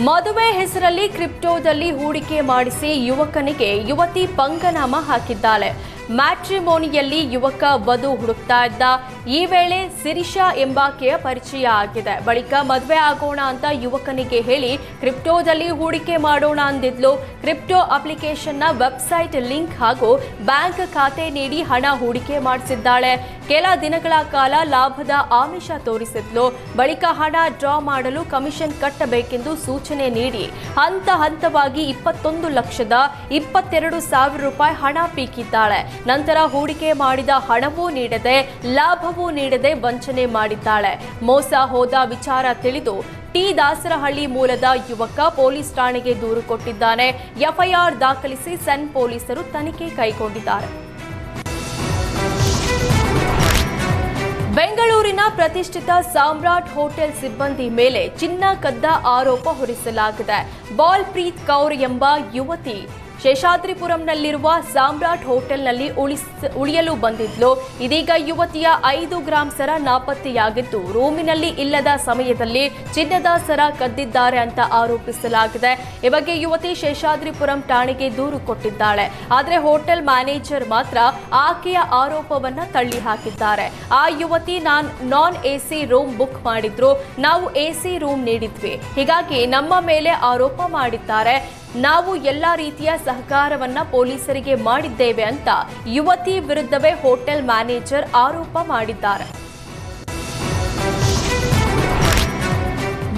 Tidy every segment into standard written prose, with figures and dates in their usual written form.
ಮದುವೆ ಹೆಸರಲ್ಲಿ ಕ್ರಿಪ್ಟೋದಲ್ಲಿ ಹೂಡಿಕೆ ಮಾಡಿಸಿ ಯುವಕನಿಗೆ ಯುವತಿ ಪಂಗನಾಮ ಹಾಕಿದ್ದಾಳೆ. ಮ್ಯಾಟ್ರಿಮೋನಿಯಲ್ಲಿ ಯುವಕ ವಧು ಹುಡುಕ್ತಾ ಇದ್ದ. ಈ ವೇಳೆ ಸಿರಿಷಾ ಎಂಬಾಕೆಯ ಪರಿಚಯ ಆಗಿದೆ. ಬಳಿಕ ಮದುವೆ ಆಗೋಣ ಅಂತ ಯುವಕನಿಗೆ ಹೇಳಿ ಕ್ರಿಪ್ಟೋದಲ್ಲಿ ಹೂಡಿಕೆ ಮಾಡೋಣ ಅಂದಿದ್ಲು. ಕ್ರಿಪ್ಟೋ ಅಪ್ಲಿಕೇಶನ್ನ ವೆಬ್ಸೈಟ್ ಲಿಂಕ್ ಹಾಗೂ ಬ್ಯಾಂಕ್ ಖಾತೆ ನೀಡಿ ಹಣ ಹೂಡಿಕೆ ಮಾಡಿಸಿದ್ದಾಳೆ. ಕೆಲ ದಿನಗಳ ಕಾಲ ಲಾಭದ ಆಮಿಷ ತೋರಿಸಿದ್ಲು. ಬಳಿಕ ಹಣ ಡ್ರಾ ಮಾಡಲು ಕಮಿಷನ್ ಕಟ್ಟಬೇಕೆಂದು ಸೂಚನೆ ನೀಡಿ ಹಂತ ಹಂತವಾಗಿ 21,22,000 ರೂಪಾಯಿ ಹಣ ಪೀಕಿದ್ದಾಳೆ. ನಂತರ ಹೂಡಿಕೆ ಮಾಡಿದ ಹಣವೂ ನೀಡದೆ ಲಾಭವೂ ನೀಡದೆ ವಂಚನೆ ಮಾಡಿದ್ದಾಳೆ. ಮೋಸ ಹೋದ ವಿಚಾರ ತಿಳಿದು ಟಿ ದಾಸರಹಳ್ಳಿ ಮೂಲದ ಯುವಕ ಪೊಲೀಸ್ ಠಾಣೆಗೆ ದೂರು ಕೊಟ್ಟಿದ್ದಾನೆ. ಎಫ್ಐಆರ್ ದಾಖಲಿಸಿ ಸನ್ ಪೊಲೀಸರು ತನಿಖೆ ಕೈಗೊಂಡಿದ್ದಾರೆ. ಬೆಂಗಳೂರಿನ ಪ್ರತಿಷ್ಠಿತ ಸಾಮ್ರಾಟ್ ಹೋಟೆಲ್ ಸಿಬ್ಬಂದಿ ಮೇಲೆ ಚಿನ್ನ ಕದ್ದ ಆರೋಪ ಹೊರಿಸಲಾಗಿದೆ. ಬಾಲ್ಪ್ರೀತ್ ಕೌರ್ ಎಂಬ ಯುವತಿ ಶೇಷಾದ್ರಿಪುರಂನಲ್ಲಿರುವ ಸಾಮ್ರಾಟ್ ಹೋಟೆಲ್ನಲ್ಲಿ ಉಳಿಯಲು ಬಂದಿದ್ಲು. ಇದೀಗ ಯುವತಿಯ 5 ಗ್ರಾಂ ಸರ ನಾಪತ್ತೆಯಾಗಿದ್ದು, ರೂಮಿನಲ್ಲಿ ಇಲ್ಲದ ಸಮಯದಲ್ಲಿ ಚಿನ್ನದ ಸರ ಕದ್ದಿದ್ದಾರೆ ಅಂತ ಆರೋಪಿಸಲಾಗಿದೆ. ಈ ಬಗ್ಗೆ ಯುವತಿ ಶೇಷಾದ್ರಿಪುರಂ ಠಾಣೆಗೆ ದೂರು ಕೊಟ್ಟಿದ್ದಾಳೆ. ಆದರೆ ಹೋಟೆಲ್ ಮ್ಯಾನೇಜರ್ ಮಾತ್ರ ಆಕೆಯ ಆರೋಪವನ್ನ ತಳ್ಳಿ ಹಾಕಿದ್ದಾರೆ. ಆ ಯುವತಿ ನಾನ್ ಎಸಿ ರೂಮ್ ಬುಕ್ ಮಾಡಿದ್ರು, ನಾವು ಎಸಿ ರೂಮ್ ನೀಡಿದ್ವಿ, ಹೀಗಾಗಿ ನಮ್ಮ ಮೇಲೆ ಆರೋಪ ಮಾಡಿದ್ದಾರೆ. ನಾವು ಎಲ್ಲ ರೀತಿಯ ಸಹಕಾರವನ್ನ ಪೊಲೀಸರಿಗೆ ಮಾಡಿದ್ದೇವೆ ಅಂತ ಯುವತಿ ವಿರುದ್ಧವೇ ಹೋಟೆಲ್ ಮ್ಯಾನೇಜರ್ ಆರೋಪ ಮಾಡಿದ್ದಾರೆ.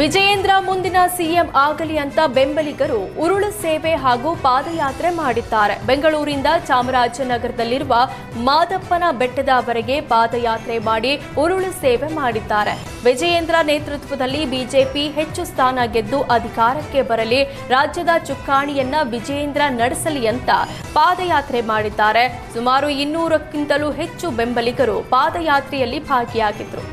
ವಿಜಯೇಂದ್ರ ಮುಂದಿನ ಸಿಎಂ ಆಗಲಿ ಅಂತ ಬೆಂಬಲಿಗರು ಉರುಳು ಸೇವೆ ಹಾಗೂ ಪಾದಯಾತ್ರೆ ಮಾಡಿದ್ದಾರೆ. ಬೆಂಗಳೂರಿಂದ ಚಾಮರಾಜನಗರದಲ್ಲಿರುವ ಮಾದಪ್ಪನ ಬೆಟ್ಟದವರೆಗೆ ಪಾದಯಾತ್ರೆ ಮಾಡಿ ಉರುಳು ಸೇವೆ ಮಾಡಿದ್ದಾರೆ. ವಿಜಯೇಂದ್ರ ನೇತೃತ್ವದಲ್ಲಿ ಬಿಜೆಪಿ ಹೆಚ್ಚು ಸ್ಥಾನ ಗೆದ್ದು ಅಧಿಕಾರಕ್ಕೆ ಬರಲಿ, ರಾಜ್ಯದ ಚುಕ್ಕಾಣಿಯನ್ನ ವಿಜಯೇಂದ್ರ ನಡೆಸಲಿ ಅಂತ ಪಾದಯಾತ್ರೆ ಮಾಡಿದ್ದಾರೆ. ಸುಮಾರು 200ಕ್ಕಿಂತಲೂ ಹೆಚ್ಚು ಬೆಂಬಲಿಗರು ಪಾದಯಾತ್ರೆಯಲ್ಲಿ ಭಾಗಿಯಾಗಿದ್ದರು.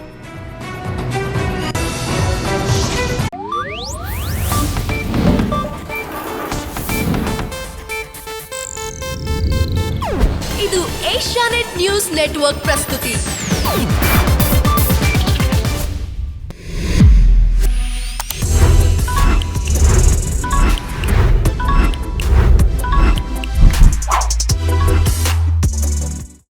ಇದು ಏಷ್ಯಾನೆಟ್ ನ್ಯೂಸ್ ನೆಟ್ವರ್ಕ್ ಪ್ರಸ್ತುತಿ.